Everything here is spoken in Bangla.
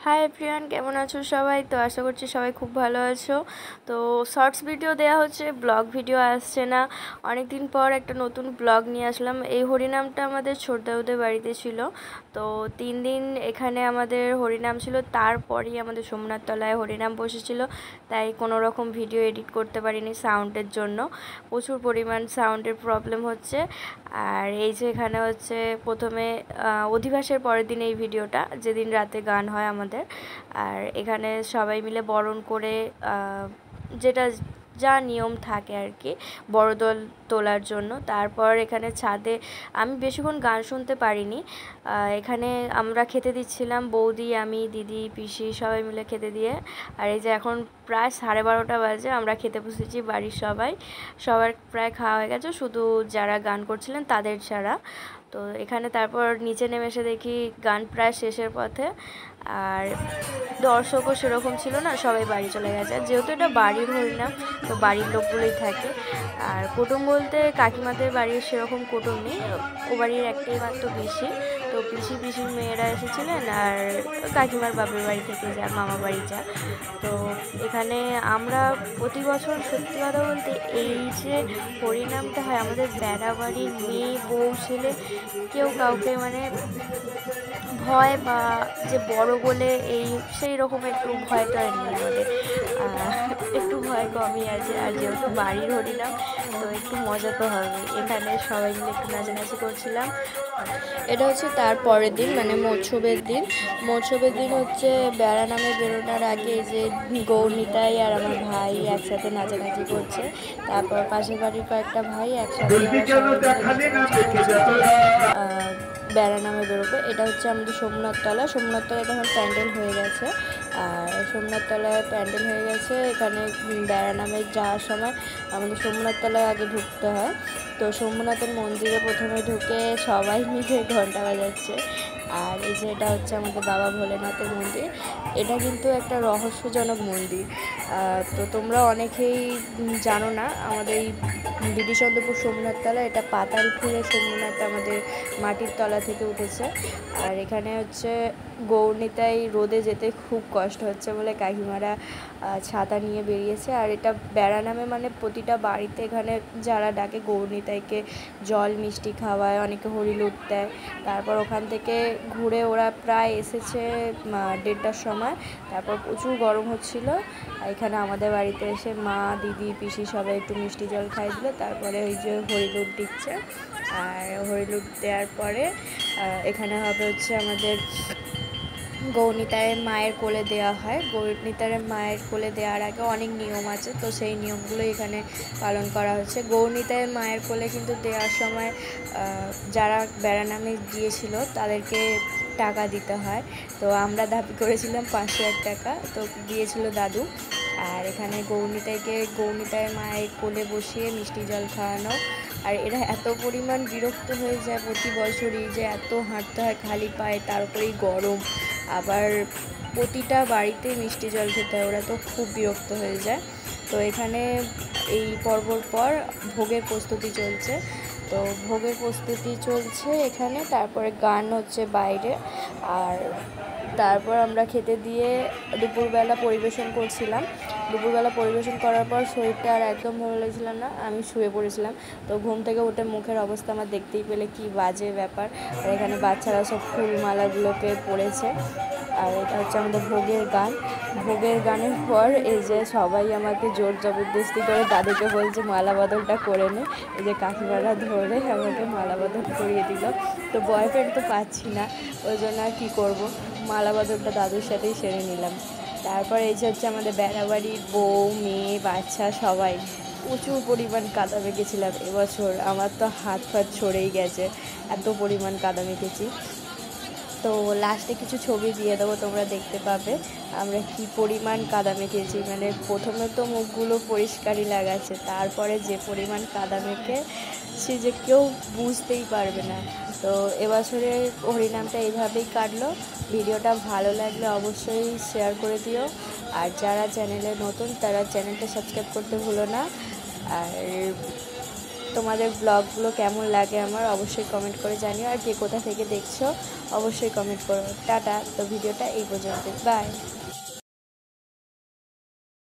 হাই এভরিওয়ান, কেমন আছো সবাই? তো আশা করছি সবাই খুব ভালো আছো। তো শর্টস ভিডিও দেওয়া হচ্ছে, ব্লগ ভিডিও আসছে না। অনেক দিন পর একটা নতুন ব্লগ নিয়ে আসলাম। এই হরিনামটা আমাদের ছোটদাউদের বাড়িতে ছিল। তো 3 দিন এখানে আমাদের হরিনাম ছিল, তারপরেই আমাদের সোমনাথ তলায় হরিনাম বসেছিল। তাই কোনো রকম ভিডিও এডিট করতে পারিনি সাউন্ডের জন্য। প্রচুর পরিমাণ সাউন্ডের প্রবলেম হচ্ছে। আর এই যে এখানে হচ্ছে প্রথমে অধিবাসের পরের দিন এই ভিডিওটা, যেদিন রাতে গান হয় আমাদের। আর এখানে সবাই মিলে বরণ করে যেটা যা নিয়ম থাকে আর কি, বড় দল তোলার জন্য। তারপর এখানে ছাদে আমি বেশিক্ষণ গান শুনতে পারিনি। এখানে আমরা খেতে দিচ্ছিলাম, বৌদি, আমি, দিদি, পিসি সবাই মিলে খেতে দিয়ে। আর এই যে এখন প্রায় 12:30 বাজে, আমরা খেতে বসেছি বাড়ির সবার প্রায় খাওয়া হয়ে গেছে, শুধু যারা গান করছিলেন তাদের ছাড়া। তো এখানে তারপর নিচে নেমে এসে দেখি গান প্রায় শেষের পথে। আর দর্শকও সেরকম ছিল না, সবাই বাড়ি চলে গেছে। যেহেতু এটা বাড়ির হরিনাম, তো বাড়ির লোকগুলোই থাকে। আর কুটুম বলতে কাকিমাদের বাড়ির সেরকম কুটুম নেই, ও বাড়ির একটাই মাত্র পিসি। তো পিসির মেয়েরা এসেছিলেন, আর কাকিমার বাপের বাড়ি থেকে যা, মামা বাড়ি যা। তো এখানে আমরা প্রতি বছর, সত্যি কথা বলতে, এই যে হরিনামটা হয় আমাদের বেড়া বাড়ির মেয়ে, বউ, ছেলে, কেউ কাউকে মানে ভয় বা যে বড় বলে এই সেই রকম একটু ভয়টা নেই আমাদের। একটু ভয় কমই আছে। আর যেহেতু বাড়ির হরিনাম, তো একটু মজা তো হবে। এখানে সবাই মিলে একটু নাচানাচি করছিলাম। এটা হচ্ছে তার পরের দিন, মানে মৎসবের দিন হচ্ছে বেড়া নামে বেরোনোর আগে যে গৌরনিতাই আর আমার ভাই একসাথে নাচানাচি করছে। তারপর পাশের বাড়ির কয়েকটা ভাই একসাথে বেড়া নামে বেরোবে। এটা হচ্ছে আমাদের সোমনাথতলায় তখন প্যান্ডেল হয়ে গেছে। আর সোমনাথতলায় প্যান্ডেল হয়ে গেছে। এখানে বেড়া নামে যাওয়ার সময় আমাদের সোমনাথতলায় আগে ঢুকতে হয়। তো সোমনাথের মন্দিরে প্রথমে ঢুকে সবাই মিলে ঘন্টা বাজাচ্ছে। আর এই যে এটা হচ্ছে আমাদের বাবা ভোলেনাথের মন্দির। এটা কিন্তু একটা রহস্যজনক মন্দির। তো তোমরা অনেকেই জানো না, আমাদের এই বিধিচন্দ্রপুর সোমনাথতলা, এটা পাতাল খুলে সোমনাথ আমাদের মাটির তলা থেকে উঠেছে। আর এখানে হচ্ছে গৌরনিতাই রোদে যেতে খুব কষ্ট হচ্ছে বলে কাকিমারা ছাতা নিয়ে বেরিয়েছে। আর এটা বেড়া নামে মানে প্রতিটা বাড়িতে এখানে যারা ডাকে গৌরনিতাইকে জল মিষ্টি খাওয়ায়, অনেকে হরিলুট দেয়। তারপর ওখান থেকে ঘুরে ওরা প্রায় এসেছে 1:30টার সময়। তারপর প্রচুর গরম হচ্ছিল। এখানে আমাদের বাড়িতে এসে মা, দিদি, পিসি সবাই একটু মিষ্টি জল খাই দিল। তারপরে ওই যে হরিলুট দিচ্ছে। আর হরিলুট দেওয়ার পরে এখানে হবে হচ্ছে আমাদের গৌরনিতাইয়ের মায়ের কোলে দেওয়া হয়। গৌরনিতাইয়ের মায়ের কোলে দেওয়ার আগে অনেক নিয়ম আছে, তো সেই নিয়মগুলো এখানে পালন করা হচ্ছে। গৌরনিতাইয়ের মায়ের কোলে কিন্তু দেওয়ার সময় যারা বেড়া নামে গিয়েছিল তাদেরকে টাকা দিতে হয়। তো আমরা দাবি করেছিলাম 501 টাকা, তো দিয়েছিল দাদু। আর এখানে গৌরনিতাইয়ের মায়ের কোলে বসিয়ে মিষ্টি জল খাওয়ানো। আর এরা এত পরিমাণ বিরক্ত হয়ে যায় প্রতি বছরই, যে এত হাঁটতে হয় খালি পায়ে, তার উপরেই গরম, আবার প্রতিটা বাড়িতে মিষ্টি জল খেতে হয়, ওরা তো খুব বিরক্ত হয়ে যায়। তো এখানে এই পর্বর পর ভোগের প্রস্তুতি চলছে। তো ভোগের প্রস্তুতি চলছে এখানে, তারপরে গান হচ্ছে বাইরে। আর তারপর আমরা খেতে দিয়ে দুপুরবেলা পরিবেশন করছিলাম। দুপুরবেলা পরিবেশন করার পর শরীরটা আর একদম ভালো লাগছিল না, আমি শুয়ে পড়েছিলাম। তো ঘুম থেকে উঠে মুখের অবস্থা আমার দেখতেই পেলে কি বাজে ব্যাপার। আর এখানে বাচ্চারা সব ফুলমালাগুলোকে পড়েছে। আর এটা হচ্ছে আমাদের ভোগের গানের পর এই যে সবাই আমাকে জোর জবরদস্তি করে দাদুকে বলছে মালা বদলটা করে নে। এই যে কাকিমারা ধরে আমাকে মালা বদল করিয়ে দিল। তো বয়ফ্রেন্ড তো পাচ্ছি না, ওই জন্য আর কী করবো, মালা বদলটা দাদুর সাথেই সেরে নিলাম। তারপর এই যে হচ্ছে আমাদের বেড়াবাড়ির বউ, মেয়ে, বাচ্চা সবাই প্রচুর পরিমাণ কাদা মেখেছিলাম এবছর। আমার তো হাত ফাত ছড়েই গেছে, এত পরিমাণ কাদা মেখেছি। তো লাস্টে কিছু ছবি দিয়ে দেবো, তোমরা দেখতে পাবে আমরা কি পরিমাণ কাদা মেখেছি। মানে প্রথমে তো মুখগুলো পরিষ্কারই লাগাচ্ছে, তারপরে যে পরিমাণ কাদা মেখেছি যে কেউ বুঝতেই পারবে না। তো এবছরে হরিনামটা এইভাবেই কাটলো। ভিডিওটা ভালো লাগলে অবশ্যই শেয়ার করে দিও। আর যারা চ্যানেলে নতুন তারা চ্যানেলটা সাবস্ক্রাইব করতে ভুলো না। আর তোমাদের ব্লগগুলো কেমন লাগে আমার অবশ্যই কমেন্ট করে জানিও, আর কে কোথা থেকে দেখছো অবশ্যই কমেন্ট করো। টাটা। তো ভিডিওটা এই পর্যন্ত, বাই।